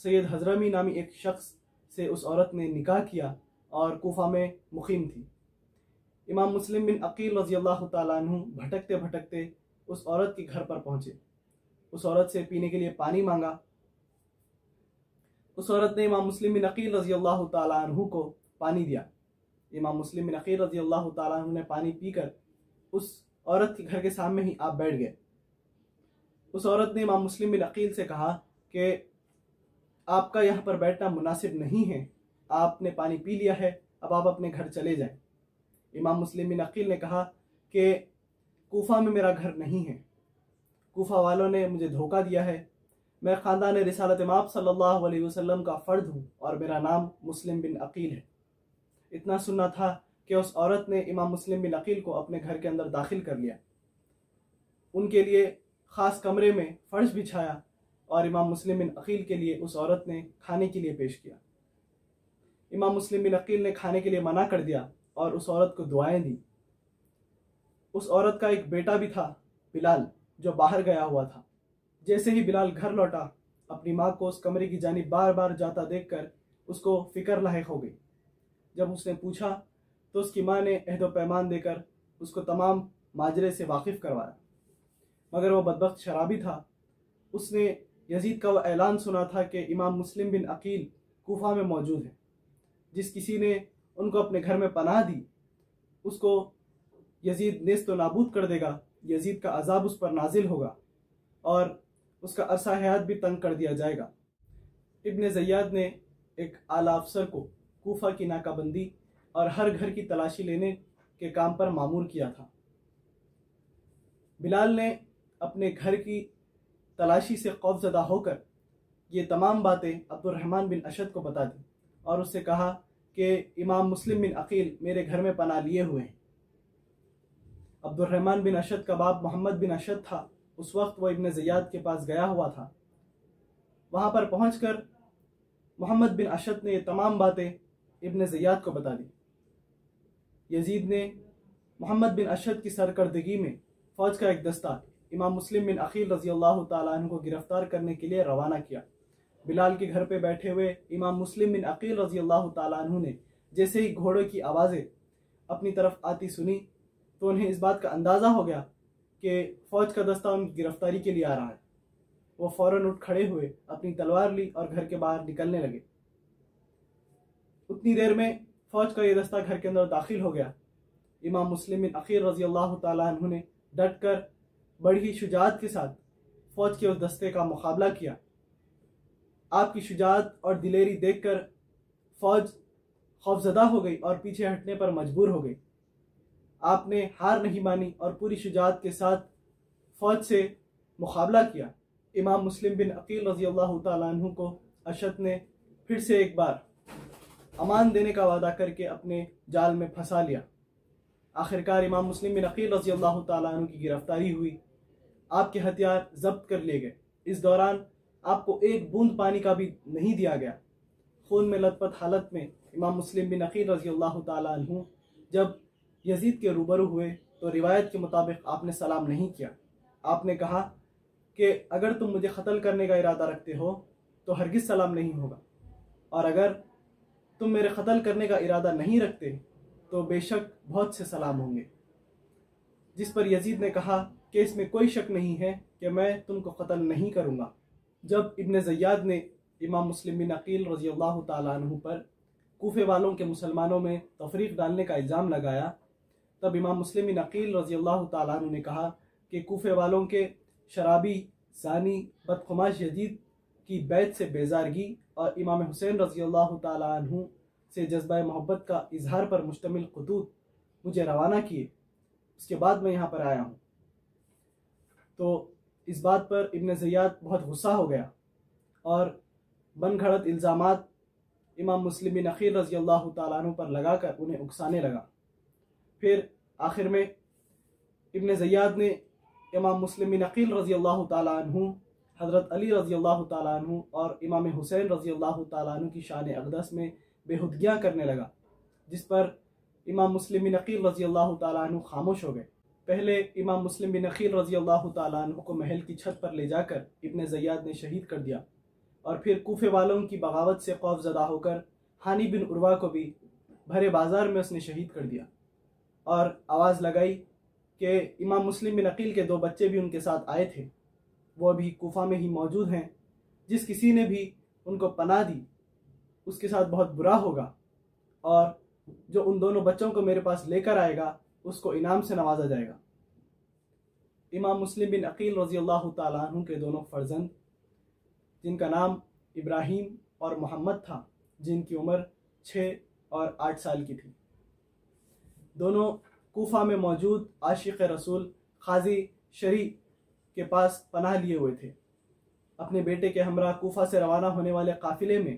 سید حضرمی نامی ایک شخص سے اس عورت نے نکاح کیا اور کوفہ میں مقیم تھی۔ امام مسلم بن عقیل رضی اللہ تعالیٰ عنہ بھٹکتے بھٹکتے اس عورت کے گھر پر پہنچے۔ اس عورت سے پینے کے لیے پانی مانگا۔ اس عورت نے امام مسلم بن عقیل رضی اللہ تعالیٰ عنہ کو پانی دیا۔ امام مسلم بن عقیل رضی اللہ تعالیٰ عنہ نے پانی پی کر اس عورت کے گھر کے سامنے ہی آپ بیٹھ گئے۔ اس عورت نے امام مسلم بن عقیل سے کہا کہ آپ کا یہاں پر بیٹھنا مناسب نہیں ہے، آپ نے پانی پی لیا ہے، اب آپ اپنے گھر چلے جائیں۔ امام مسلم بن عقیل نے کہا کہ کوفہ میں میرا گھر نہیں ہے، کوفہ والوں نے مجھے دھوکہ دیا ہے، میں خاندان رسالت مآب صلی اللہ علیہ وسلم کا فرد ہوں اور میرا نام مسلم بن عقیل ہے۔ اتنا سننا تھا کہ اس عورت نے امام مسلم بن عقیل کو اپنے گھر کے اندر داخل کر لیا، ان کے لیے خاص کمرے میں فرش بچھایا اور امام مسلم بن عقیل کے لیے اس عورت نے کھانے کے لیے پیش کیا۔ امام مسلم بن عقیل نے کھانے کے لیے منع کر دیا اور اس عورت کو دعائیں دی۔ اس عورت کا ایک بیٹا بھی تھا بلال، جو باہر گیا ہوا تھا۔ جیسے ہی بلال گھر لوٹا، اپنی ماں کو اس کمرے کی جانب بار بار جاتا دیکھ کر اس کو فکر لاحق ہو گئی۔ جب اس نے پوچھا تو اس کی ماں نے عہد و پیمان دے کر اس کو تمام ماجرے سے واقف کروایا، مگر وہ بدبخت شرابی تھا۔ اس نے یزید کا وہ اعلان سنا تھا کہ امام مسلم بن عقیل کوفہ میں موجود ہے، جس کسی نے ان کو اپنے گھر میں پناہ دی اس کو یزید نیست و نابود کر دے گا، یزید کا عذاب اس پر نازل ہوگا اور اس کا عرصہ حیات بھی تنگ کر دیا جائے گا۔ ابن زیاد نے ایک اعلیٰ افسر کو کوفہ کی ناکہ بندی اور ہر گھر کی تلاشی لینے کے کام پر مامور کیا تھا۔ بلال نے اپنے گھر کی تلاشی سے خوف زدہ ہو کر یہ تمام باتیں عبد الرحمن بن اشد کو بتا دی اور اس سے کہا کہ امام مسلم بن عقیل میرے گھر میں پناہ لیے ہوئے ہیں۔ عبد الرحمن بن اشد کا باپ محمد بن اشد تھا۔ اس وقت وہ ابن زیاد کے پاس گیا ہوا تھا۔ وہاں پر پہنچ کر محمد بن اشد نے یہ تمام باتیں ابن زیاد کو بتا دی۔ یزید نے محمد بن اشد کی سرکردگی میں فوج کا ایک دستہ امام مسلم بن عقیل رضی اللہ تعالیٰ عنہ کو گرفتار کرنے کے لیے روانہ کیا۔ بلال کے گھر پہ بیٹھے ہوئے امام مسلم بن عقیل رضی اللہ تعالیٰ عنہ نے جیسے ہی گھوڑے کی آوازیں اپنی طرف آتی سنی تو انہیں اس بات کا اندازہ ہو گیا کہ فوج کا دستہ ان کی گرفتاری کے لیے آ رہا ہے۔ وہ فوراً اٹھ کھڑے ہوئے، اپنی تلوار لی اور گھر کے باہر نکلنے لگے۔ اتنی دیر میں فوج کا یہ دستہ گھر کے اندر داخل ہو گیا۔ امام مسلم بن عقیل رضی اللہ تعالیٰ عنہ نے ڈٹ کر بڑی ہی شجاعت کے ساتھ فوج کے اس دستے کا مقابلہ کیا۔ آپ کی شجاعت اور دلیری دیکھ کر فوج خوفزدہ ہو گئی اور پیچھے ہٹنے پر مجبور ہو گئی۔ آپ نے ہار نہیں مانی اور پوری شجاعت کے ساتھ فوج سے مقابلہ کیا۔ امام مسلم بن عقیل رضی اللہ تعالیٰ عنہ کو اشد نے پھر سے ایک بار امان دینے کا وعدہ کر کے اپنے جال میں پھنسا لیا۔ آخرکار امام مسلم بن عقیل رضی اللہ تعالیٰ عنہ کی گرفتاری ہوئی، آپ کے ہتھیار ضبط کر لیے گئے۔ اس دوران آپ کو ایک بوند پانی کا بھی نہیں دیا گیا۔ خون میں لت پت حالت میں امام مسلم بن عقیل رضی اللہ تعالیٰ عنہ جب یزید کے روبرو ہوئے تو روایت کے مطابق آپ نے سلام نہیں کیا۔ آپ نے کہا کہ اگر تم مجھے قتل کرنے کا ارادہ رکھتے ہو تو ہرگز سلام نہیں ہوگا، اور اگر تم میرے قتل کرنے کا ارادہ نہیں رکھتے تو بے شک بہت سے سلام ہوں گے۔ جس پر یزید نے کہا کہ اس میں کوئی شک نہیں ہے کہ میں تم کو قتل نہیں کروں گا۔ جب ابن زیاد نے امام مسلم بن عقیل رضی اللہ تعالیٰ عنہ پر کوفے والوں کے مسلمانوں میں تفریق ڈالنے کا الزام لگایا، تب امام مسلم بن عقیل رضی اللہ تعالیٰ عنہ نے کہا کہ کوفے والوں کے شرابی، زانی، بدخماش یزید کی بیعت سے بیزارگی اور امام حسین رضی اللہ تعالیٰ عنہ سے جذبہ محبت کا اظہار پر مشتمل خطوط مجھے روانہ کیے، اس کے بعد میں یہاں پر آیا ہوں۔ تو اس بات پر ابن زیاد بہت غصہ ہو گیا اور بن گھڑت الزامات امام مسلم بن عقیل رضی اللہ تعالیٰ عنہ پر لگا کر انہیں اکسانے لگا۔ پھر آخر میں ابن زیاد نے امام مسلم بن عقیل رضی اللہ تعالیٰ عنہ، حضرت علی رضی اللہ تعالیٰ عنہ اور امام حسین رضی اللہ تعالیٰ عنہ کی شان اقدس میں بےہودگیاں کرنے لگا، جس پر امام مسلم بن عقیل رضی اللہ تعالیٰ عنہ خاموش ہو گئے۔ پہلے امام مسلم بن عقیل رضی اللہ تعالیٰ عنہ کو محل کی چھت پر لے جا کر ابن زیاد نے شہید کر دیا اور پھر کوفے والوں کی بغاوت سے خوف زدہ ہو کر ہانی بن عروہ کو بھی بھرے بازار میں اس نے شہید کر دیا، اور آواز لگائی کہ امام مسلم بن عقیل کے 2 بچے بھی ان کے ساتھ آئے تھے، وہ ابھی کوفہ میں ہی موجود ہیں، جس کسی نے بھی ان کو پناہ دی اس کے ساتھ بہت برا ہوگا، اور جو ان دونوں بچوں کو میرے پاس لے کر آئے گا اس کو انعام سے نوازا جائے گا۔ امام مسلم بن عقیل رضی اللہ تعالیٰ عنہ کے دونوں فرزند، جن کا نام ابراہیم اور محمد تھا، جن کی عمر 6 اور 8 سال کی تھی، دونوں کوفہ میں موجود عاشق رسول قاضی شریع کے پاس پناہ لیے ہوئے تھے۔ اپنے بیٹے کے ہمراہ کوفہ سے روانہ ہونے والے قافلے میں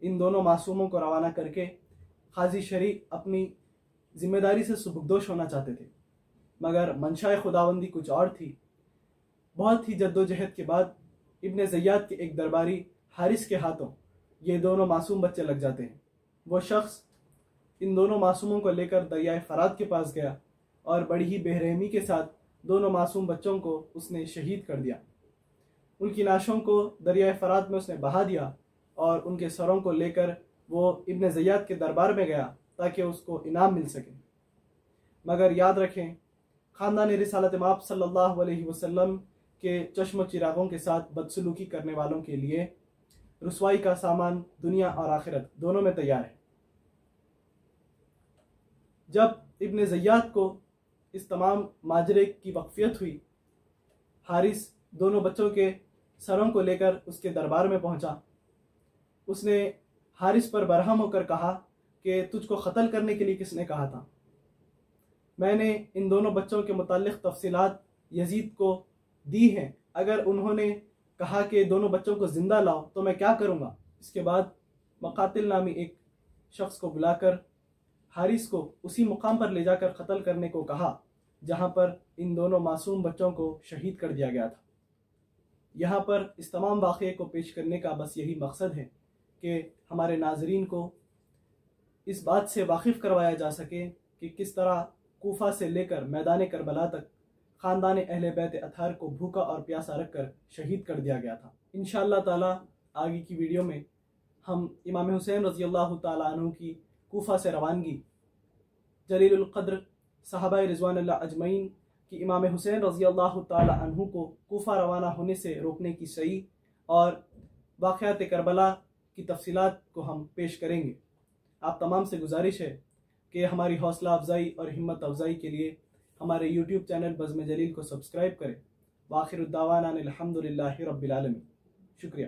ان دونوں معصوموں کو روانہ کر کے قاضی شریع اپنی ذمہ داری سے سبکدوش ہونا چاہتے تھے، مگر منشاء خداوندی کچھ اور تھی۔ بہت ہی جد و جہد کے بعد ابن زیاد کے ایک درباری حارث کے ہاتھوں یہ دونوں معصوم بچے لگ جاتے ہیں۔ وہ شخص ان دونوں معصوموں کو لے کر دریائے فرات کے پاس گیا اور بڑی ہی بے رحمی کے ساتھ دونوں معصوم بچوں کو اس نے شہید کر دیا۔ ان کی لاشوں کو دریائے فرات میں اس نے بہا دیا اور ان کے سروں کو لے کر وہ ابن زیاد کے دربار میں گیا تاکہ اس کو انعام مل سکے۔ مگر یاد رکھیں، خاندان رسالت مآب صلی اللہ علیہ وسلم کے چشم و چراغوں کے ساتھ بدسلوکی کرنے والوں کے لیے رسوائی کا سامان دنیا اور آخرت دونوں میں تیار ہے۔ جب ابن زیاد کو اس تمام ماجرے کی واقفیت ہوئی، حارث دونوں بچوں کے سروں کو لے کر اس کے دربار میں پہنچا۔ اس نے حارث پر برہم ہو کر کہا کہ تجھ کو قتل کرنے کے لیے کس نے کہا تھا؟ میں نے ان دونوں بچوں کے متعلق تفصیلات یزید کو دی ہیں، اگر انہوں نے کہا کہ دونوں بچوں کو زندہ لاؤ تو میں کیا کروں گا؟ اس کے بعد مقاتل نامی ایک شخص کو بلا کر حارث کو اسی مقام پر لے جا کر قتل کرنے کو کہا جہاں پر ان دونوں معصوم بچوں کو شہید کر دیا گیا تھا۔ یہاں پر اس تمام واقعے کو پیش کرنے کا بس یہی مقصد ہے کہ ہمارے ناظرین کو اس بات سے واقف کروایا جا سکے کہ کس طرح کوفہ سے لے کر میدان کربلا تک خاندان اہل بیت اطہار کو بھوکا اور پیاسا رکھ کر شہید کر دیا گیا تھا۔ انشاءاللہ تعالی آگے کی ویڈیو میں ہم امام حسین رضی اللہ تعالیٰ عنہ کی کوفہ سے روانگی، جلیل القدر صحابہ رضوان اللہ اجمعین کہ امام حسین رضی اللہ تعالی عنہ کو کوفہ روانہ ہونے سے روکنے کی صحیح اور واقعات کربلا کی تفصیلات کو ہم پیش کریں گے۔ آپ تمام سے گزارش ہے کہ ہماری حوصلہ افزائی اور ہمت افزائی کے لیے ہمارے یوٹیوب چینل بزم جلیل کو سبسکرائب کریں۔ وآخر الدعوانا الحمدللہ رب العالمین۔ شکریہ۔